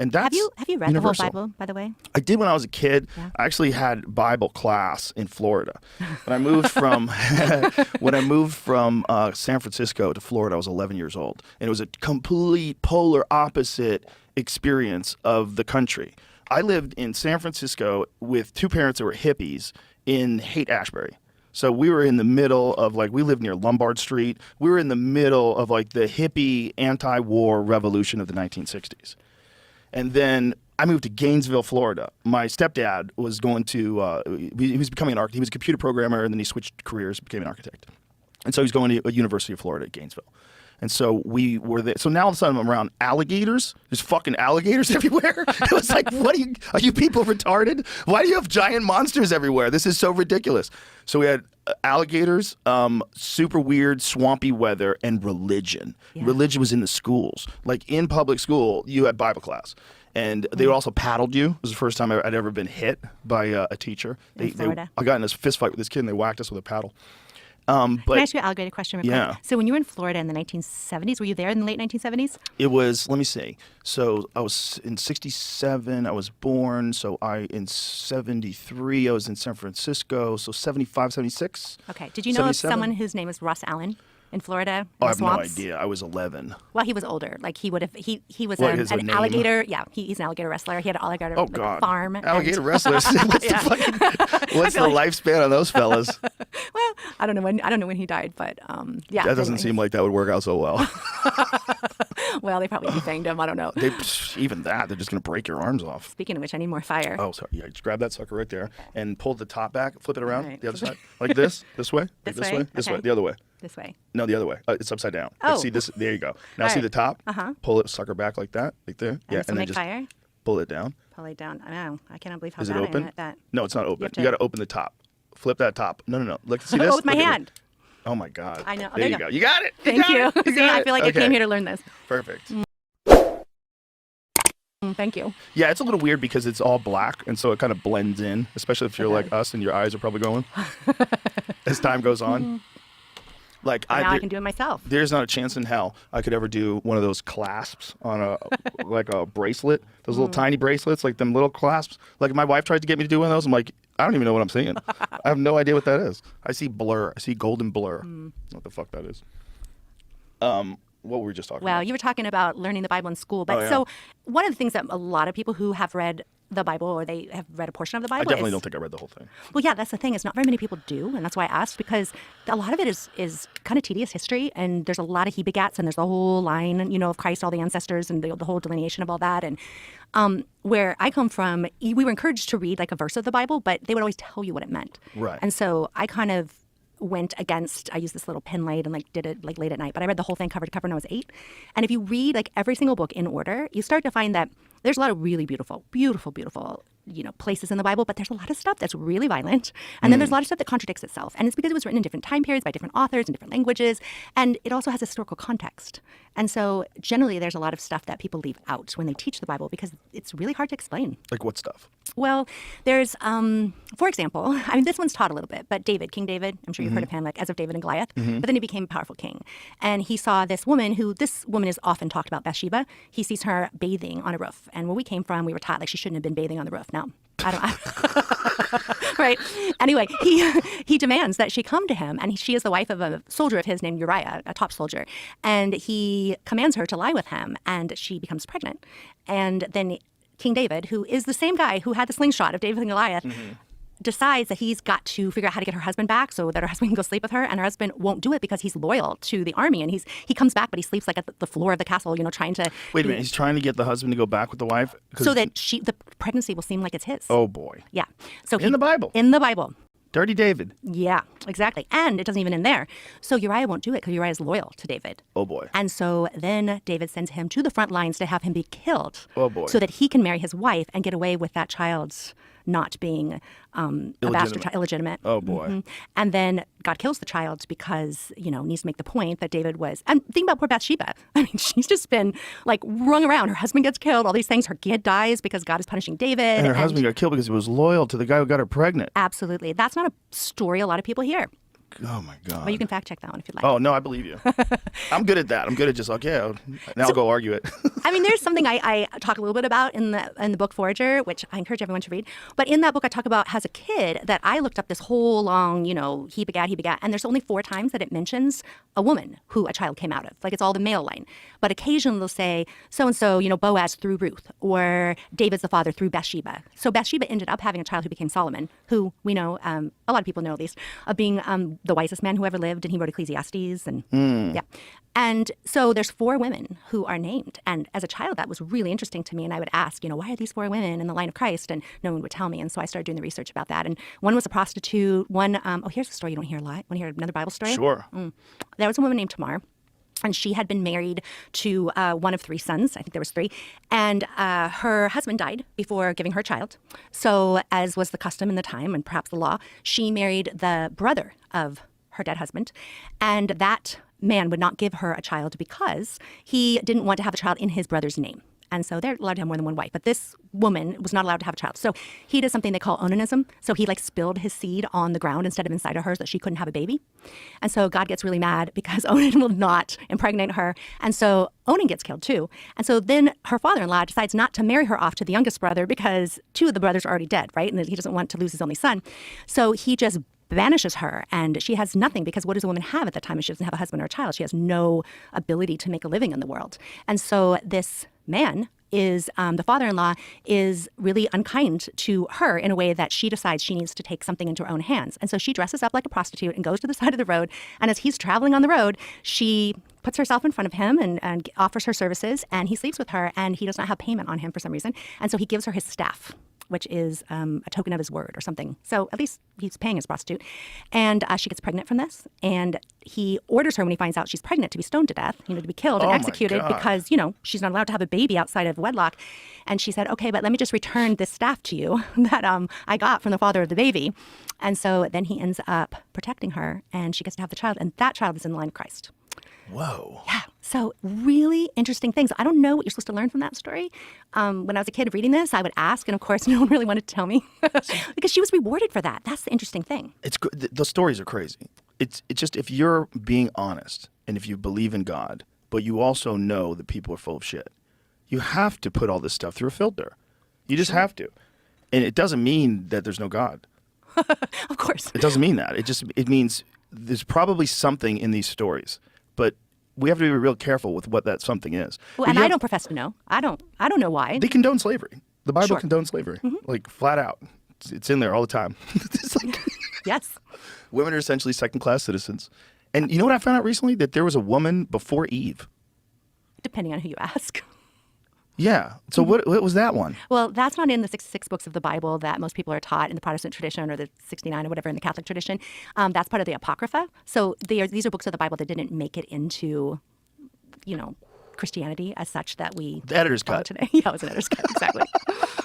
And that's have you read universal. the whole Bible, by the way? I did when I was a kid. Yeah. I actually had Bible class in Florida. When I moved from San Francisco to Florida, I was 11 years old, and it was a complete polar opposite experience of the country. I lived in San Francisco with two parents that were hippies in Haight-Ashbury. So we were in the middle of, like, we lived near Lombard Street. We were in the middle of, like, the hippie anti-war revolution of the 1960s. And then I moved to Gainesville, Florida. My stepdad was going to, he was becoming an architect. He was a computer programmer, and then he switched careers, became an architect. And so he's going to a University of Florida at Gainesville. And so we were there. So now all of a sudden I'm around alligators. There's fucking alligators everywhere. It was like, are you people retarded? Why do you have giant monsters everywhere? This is so ridiculous. So we had alligators, super weird swampy weather, and religion. Yeah. Religion was in the schools. Like in public school, you had Bible class. And they also paddled you. It was the first time I'd ever been hit by a teacher. In Florida. I got in a fist fight with this kid, and they whacked us with a paddle. Can I ask you an alligator question real quick? Yeah. So when you were in Florida in the 1970s, were you there in the late 1970s? It was, let me see. So I was in 67, I was born. So in 73, I was in San Francisco. So 75, 76. Okay. Did you know of 77? someone whose name was Russ Allen in Florida? I have no idea. I was 11. Well, he was older. Like he would have, he was What, an alligator. Yeah, he's an alligator wrestler. He had an alligator farm. Alligator wrestlers. What's the lifespan of those fellas? Well, I don't know when he died, but yeah. That doesn't seem like that would work out so well. Well, they probably defanged him. I don't know. Even that, they're just going to break your arms off. Speaking of which, I need more fire. Oh, sorry. Yeah, just grab that sucker right there and pull the top back, flip it around Right. the other side. Like this way. This Like way? This Okay. way, the other way. This way. No, the other way. It's upside down. Oh. Like, see this? There you go. Now All see right. the top? Uh-huh. Pull it, sucker back like that, like there. And then make just fire? pull it down. Pull it down. I know. I cannot believe how Is it bad I open? am at that. No, it's not open. have You to- got to open the top. Flip that top. No. Look, see this? Oh, with my Look at me. hand. Oh my God. I know. Oh, There you go. You got it. Thank you. got it. See, I feel like I Okay. came here to learn this. Perfect. Thank you. Yeah, it's a little weird because it's all black, and so it kind of blends in, especially if you're like us and your eyes are probably going as time goes on. Like Now I can do it myself. There's not a chance in hell I could ever do one of those clasps on a like a bracelet. Those little tiny bracelets, like them little clasps. Like my wife tried to get me to do one of those. I'm like, I don't even know what I'm seeing. I have no idea what that is. I see blur. I see golden blur. What the fuck that is? What were we just talking about? Well, you were talking about learning the Bible in school. But Oh, yeah. so one of the things that a lot of people who have read the Bible or they have read a portion of the Bible I definitely don't think I read the whole thing. Well, yeah, that's the thing is not very many people do. And that's why I asked, because a lot of it is kind of tedious history. And there's a lot of he begats and there's the whole line, of Christ, all the ancestors and the whole delineation of all that. And where I come from, we were encouraged to read like a verse of the Bible, but they would always tell you what it meant. Right. And so I kind of went against, I used this little pen light and did it late at night, but I read the whole thing cover to cover when I was 8. And if you read every single book in order, you start to find that there's a lot of really beautiful places in the Bible, but there's a lot of stuff that's really violent. And then there's a lot of stuff that contradicts itself. And it's because it was written in different time periods by different authors in different languages. And it also has historical context. And so generally there's a lot of stuff that people leave out when they teach the Bible because it's really hard to explain. Like what stuff? Well, there's, for example, this one's taught a little bit, but King David, I'm sure you've heard of him, as of David and Goliath, but then he became a powerful king. And he saw this woman is often talked about, Bathsheba. He sees her bathing on a roof. And where we came from, we were taught she shouldn't have been bathing on the roof. Now, I don't, right? Anyway, he demands that she come to him, and she is the wife of a soldier of his named Uriah, a top soldier. And he commands her to lie with him, and she becomes pregnant. And then King David, who is the same guy who had the slingshot of David and Goliath, decides that he's got to figure out how to get her husband back so that her husband can go sleep with her, and her husband won't do it because he's loyal to the army, and he comes back, but he sleeps at the floor of the castle, trying to... Wait a minute, he's trying to get the husband to go back with the wife? So that the pregnancy will seem like it's his. Oh, boy. Yeah. So In the Bible? In the Bible. Dirty David. Yeah, exactly. And it doesn't even end there. So Uriah won't do it because Uriah is loyal to David. Oh, boy. And so then David sends him to the front lines to have him be killed. Oh, boy. So that he can marry his wife and get away with that child's not being a bastard child, illegitimate. Oh, boy. And then God kills the child because, needs to make the point that David was... And think about poor Bathsheba. She's just been, rung around. Her husband gets killed, all these things. Her kid dies because God is punishing David. And her husband got killed because he was loyal to the guy who got her pregnant. Absolutely. That's not a story a lot of people hear. Oh my God. But you can fact check that one if you'd like. Oh no, I believe you. I'm good at that. I'm good at just like, yeah, now I'll go argue it. I mean, there's something I talk a little bit about in the book Forager, which I encourage everyone to read. But in that book, I talk about as a kid that I looked up this whole long, he begat, and there's only 4 times that it mentions a woman who a child came out of. Like it's all the male line. But occasionally they'll say so and so, Boaz through Ruth, or David's the father through Bathsheba. So Bathsheba ended up having a child who became Solomon, who we know, a lot of people know at least, of being the wisest man who ever lived, and he wrote Ecclesiastes, and yeah. And so there's 4 women who are named. And as a child, that was really interesting to me. And I would ask, why are these 4 women in the line of Christ? And no one would tell me. And so I started doing the research about that. And one was a prostitute. One, here's a story you don't hear a lot. Want to hear another Bible story? Sure. There was a woman named Tamar. And she had been married to one of 3 sons. I think there was 3. And her husband died before giving her a child. So as was the custom in the time and perhaps the law, she married the brother of her dead husband. And that man would not give her a child because he didn't want to have a child in his brother's name. And so they're allowed to have more than one wife. But this woman was not allowed to have a child. So he did something they call onanism. So he spilled his seed on the ground instead of inside of her so that she couldn't have a baby. And so God gets really mad because Onan will not impregnate her. And so Onan gets killed too. And so then her father-in-law decides not to marry her off to the youngest brother because 2 of the brothers are already dead, right? And he doesn't want to lose his only son. So he just banishes her, and she has nothing, because what does a woman have at the time if she doesn't have a husband or a child? She has no ability to make a living in the world. And so this man is, the father-in-law is really unkind to her in a way that she decides she needs to take something into her own hands. And so she dresses up like a prostitute and goes to the side of the road. And as he's traveling on the road, she puts herself in front of him and offers her services, and he sleeps with her, and he does not have payment on him for some reason. And so he gives her his staff, which is a token of his word or something. So at least he's paying his prostitute. And she gets pregnant from this. And he orders her, when he finds out she's pregnant, to be stoned to death, to be killed and Oh my executed God. because, she's not allowed to have a baby outside of wedlock. And she said, okay, but let me just return this staff to you that I got from the father of the baby. And so then he ends up protecting her, and she gets to have the child. And that child is in the line of Christ. Whoa. Yeah. So really interesting things. I don't know what you're supposed to learn from that story. When I was a kid reading this, I would ask, and of course, no one really wanted to tell me because she was rewarded for that. That's the interesting thing. It's the stories are crazy. It's just, if you're being honest and if you believe in God, but you also know that people are full of shit, you have to put all this stuff through a filter. You just have to. And it doesn't mean that there's no God. Of course. It doesn't mean that. It means there's probably something in these stories, but we have to be real careful with what that something is. Well, and I don't profess to know. I don't know why. They condone slavery. The Bible Sure. condones slavery, like flat out. It's in there all the time. It's like Yes. women are essentially second-class citizens. And you know what I found out recently? That there was a woman before Eve. Depending on who you ask. Yeah. So what was that one? Well, that's not in the 66 books of the Bible that most people are taught in the Protestant tradition, or the 69 or whatever in the Catholic tradition. That's part of the Apocrypha. So these are books of the Bible that didn't make it into, Christianity as such that we The editor's follow cut. today. Yeah, it was an editor's cut, exactly.